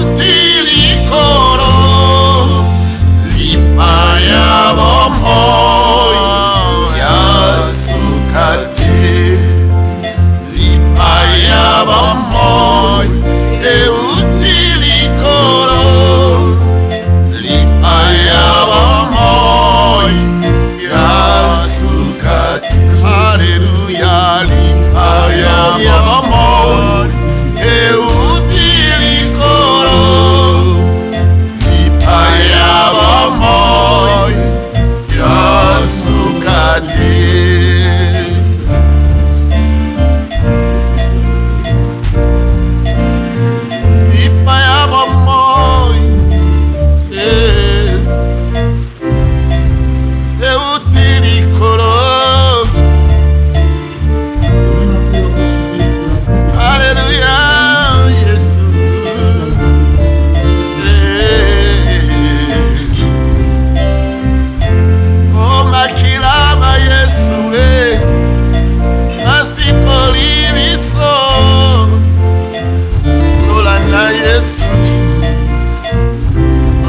Utili coro, lipaya te. Lipa ya bomoi euti likolo. Alléluia Yesu. Oh makilama Yesu asikoli biso olanda Yesu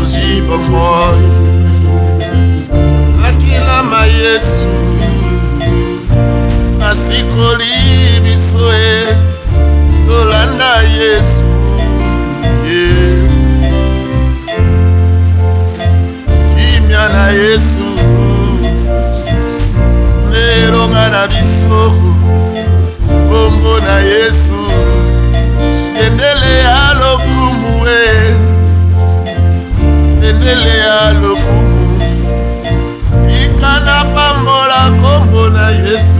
ozwi bomoi. Makilama Yesu asikoli biso olanda Yesu. Kimya na Yesu neronga na biso bombo na Yesu endele ya lokumu endele ya lokumu ikana pambola kombo na Yesu.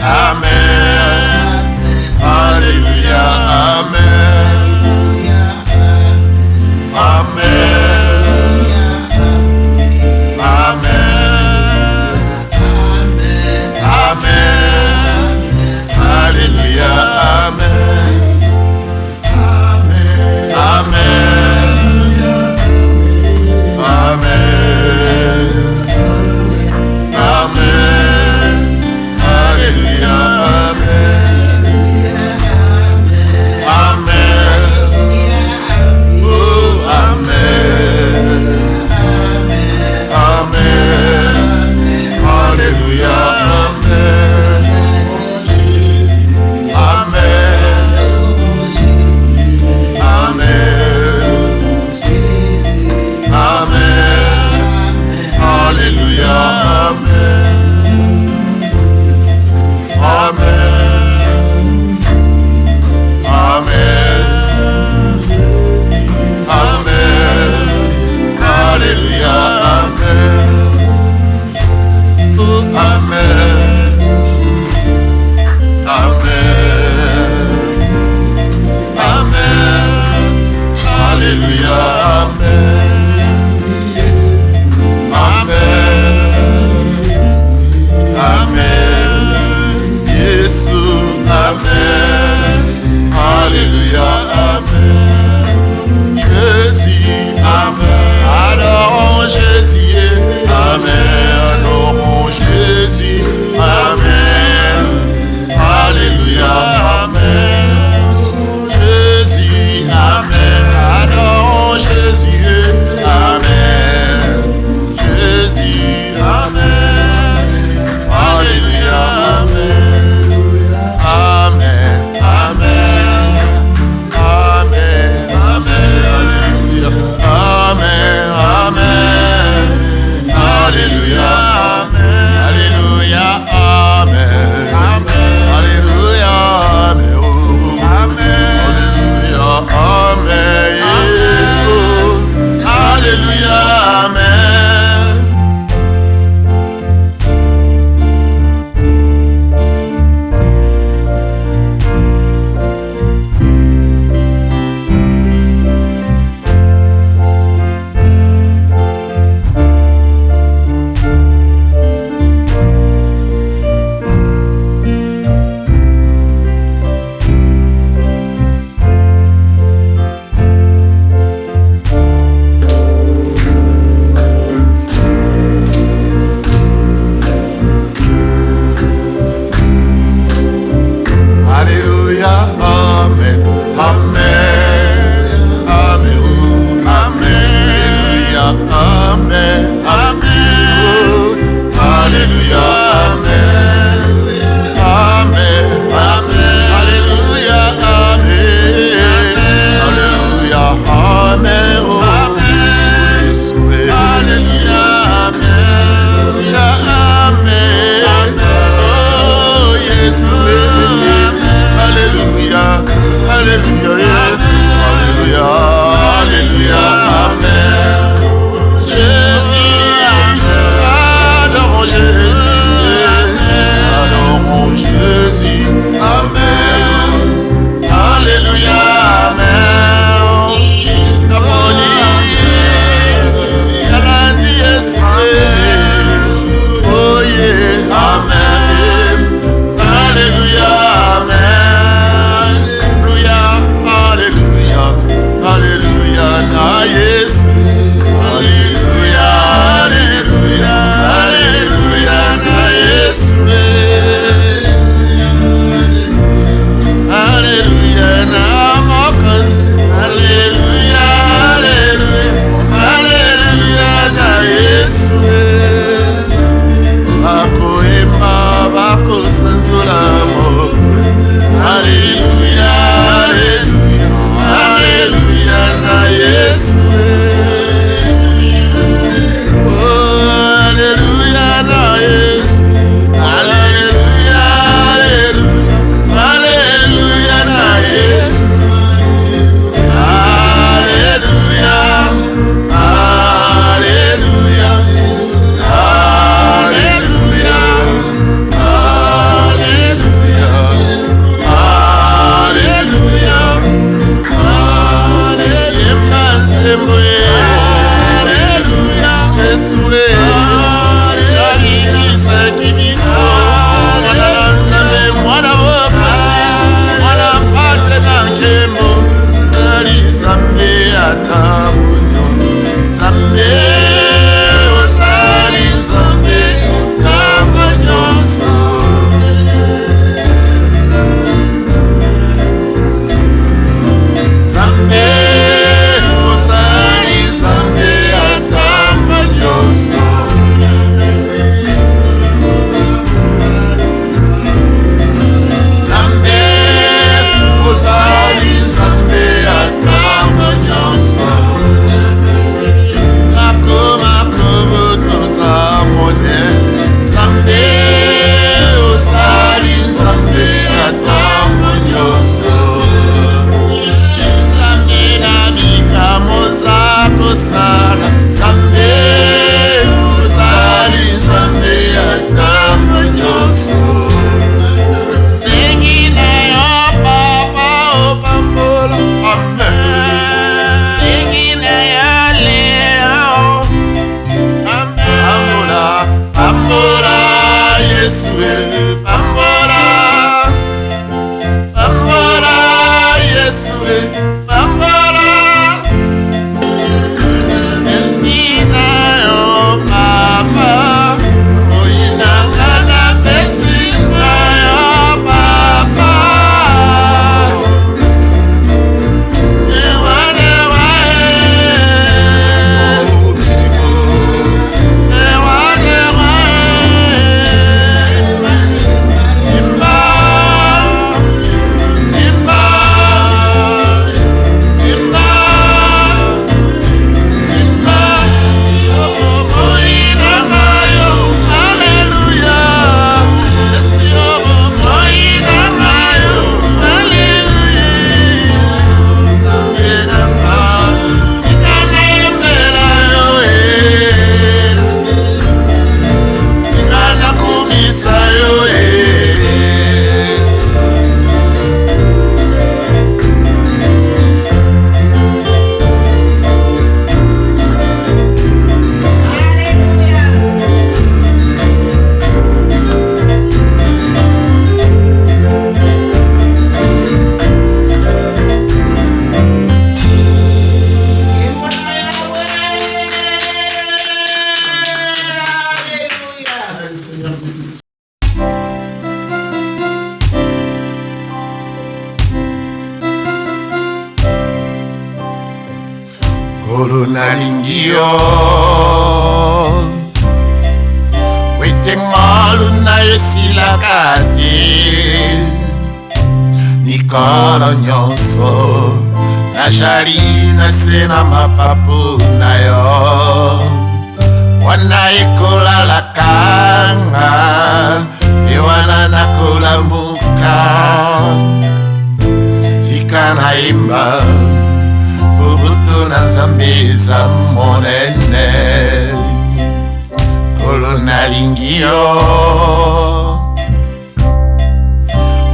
Amen. Yesu, Amen. Alléluia, Amen. Jésus, Amen. Adorons Jésus, Amen. Adorons Jésus, Amen. Alléluia, Amen. Jésus, Amen. Adorons Jésus, Amen. Jésus, Amen. Alléluia, Amen. Amen, Amen. Amen, Amen. Alléluia. Amen, Amen. Alléluia, Amen. Alléluia, Amen. Amen. Alléluia, Amen. Oh. Amen. Alléluia, Amen. Oh. Alléluia, Amen. Alléluia, Amen, Amen, Amen, oh, Amen, Alléluia, Amen, Amen, oh, Alléluia, Amen, Amen, Amen, Alléluia, Amen, Alléluia, Amen, oh, Jésus, Alléluia, Amen, Amen, oh, Jésus. Alléluia, Alléluia, Alléluia, Alléluia, Amen. Jésus, adorons Jésus, adorons Jésus, Amen. Alléluia, Amen. Saboni, Yalandi Yesu, oh yeah, Amen. Alléluia, Amen. Alléluia, Alléluia, na Yesu. Alléluia, Alléluia, Alléluia, na Yesu. Alléluia, na Mokozi. Alléluia, Alléluia, Alléluia, na Yesu. Bakoyemba, bakosanzula Mokozi. Alléluia, Alléluia, Alléluia, na Yesu. Oh, Alléluia, na Yesu. Alléluia, Alléluia, Alléluia, na Yesu. Alléluia, Alléluia, Alléluia, Alléluia. Alléluia, Alléluia, Alléluia, Yesue, Alléluia, Kibiso, Mwana Nzambe, Mwana Wokazi, Mwana Mpate na Nkembo, Zali Nzambe atabunyo, Nzambe, Ozali Nzambe, Kamba nyonso. Nzambe, ozali Nzambe atamba nyonso. Nzambe, ozali Nzambe atamba nyonso. Nakoma kobotoza mone. Nzambe, ozali Nzambe atamba nyonso. Moza kosala Nzambe, ozali Nzambe atamba nyonso. Sengine yo papa opambola, amen. Sengine yo lelo, amen. Pambola, pambola Yesu, pambola, Kolo nalingio Wetengolu na yosilaka te Mikolo nyonso Najali na sena mapapu na yo Wana ekola lakanga Ewana nakola muka Tika na imba Ubutu na Nzambe za monene Kolo nalingio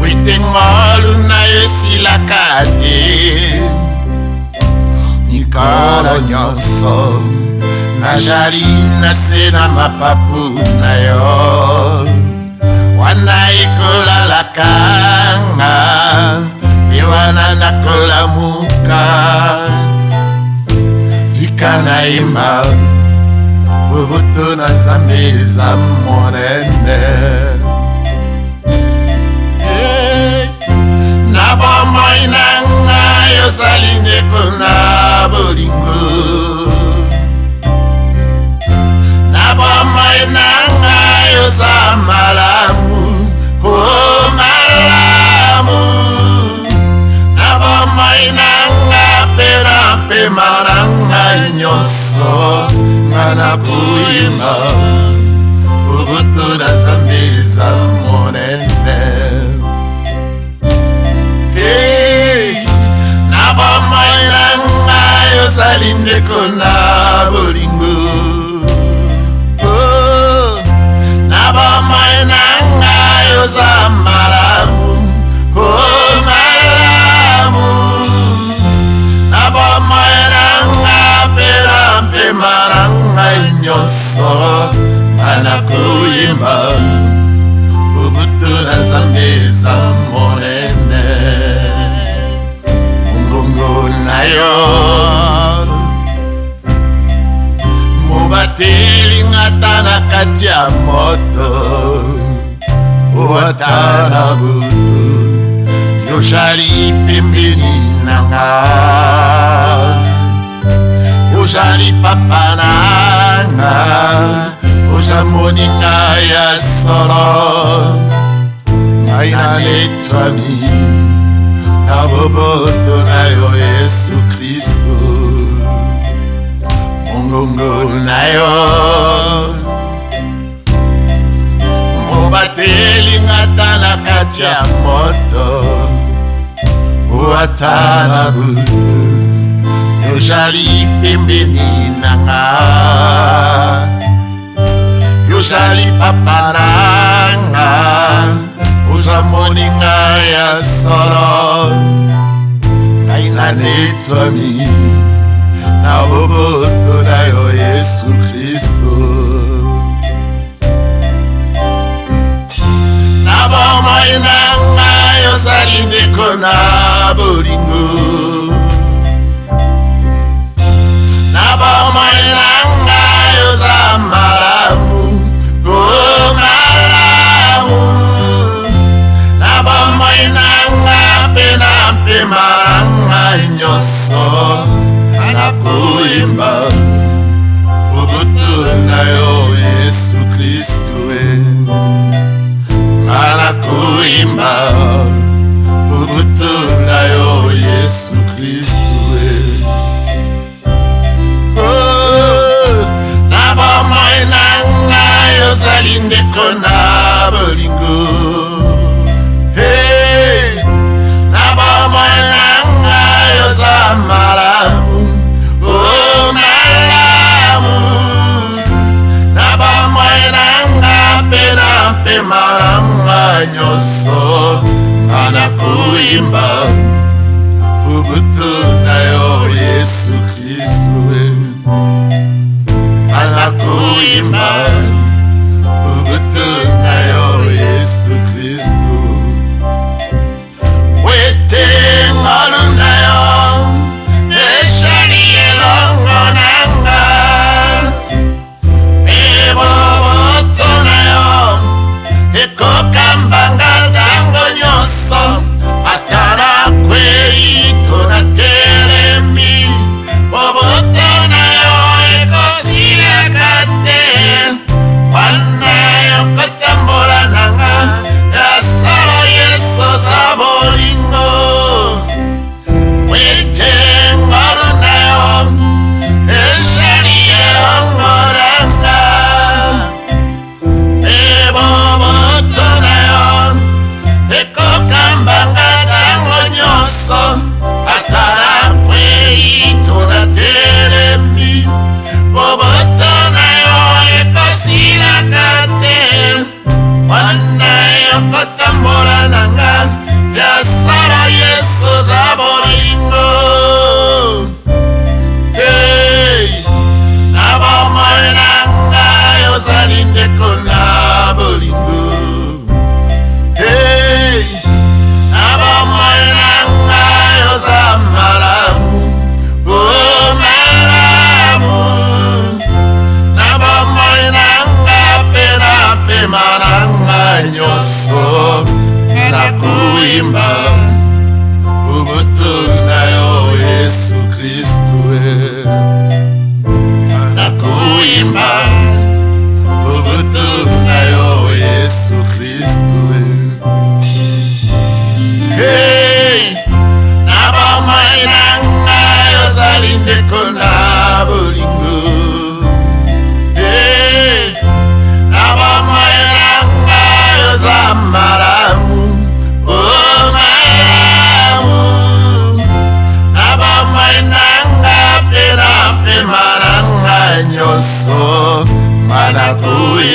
Wetengolu na yosilaka te Mikolo nyonso Najali na sena mapapu na yo Wana ekola lakanga Ewana nakola muka Tika na imba Ubutu na Nzambe za monene Na bomoi nanga yozali ndeko na bolingo Na bomoi nanga yoza malamu Oh malamu Na bomoi nanga pera mpe maranga nyonso Ngana kuimba Ubutu na Nzambe za monene Na bomoi nanga yozali ndeko na bolingo Na bomoi nanga yoza malamu Oh malamu Na bomoi nanga pera mpe maranga nyonso Ngana kuimba Ubutu na Nzambe za monene Mungongo na yo Mubateli ngata na kati ya moto Ota na butu Yojali pembeni nanga Yojali papa nanga Oja moninga ya soro Ngaina netwani Na boboto na yo Yesu Kristo Mungongo na yo Mubateli ngata na kati ya moto Uata na butu Yojali pembeni nanga Yojali papa nanga Oza moninga ya solo Kaina netwami Na boboto na yo Yesu Kristo Na bomoi nanga yozali ndeko na bolingo Na bomoi nanga yoza malamu Oh malamu Na bomoi nanga pena mpe maranga nyonso Ngana kuimba Ubutu na yo Yesu Kristo Ngana kuimba Ubutu na yo Yesu Kristo Na bomoi nanga yozali ndeko na bolingo Na bomoi nanga yoza malamu Oh malamu Na bomoi nanga pena mpe maranga nyonso Ngana kuimba Ubutu na yo Yesu Kristo Ngana kuimba Ubutu na yo Yesu Kristo Wetengolu na yo Eshali elongo nanga Eboboto na yo Ekokambanga dango nyonso Atana kwe ito na telemi Boboto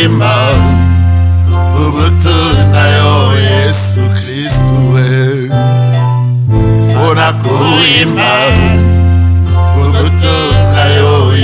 kuimba ubutunda yo Yesu Kristu we. Ona kuimba ubutunda yo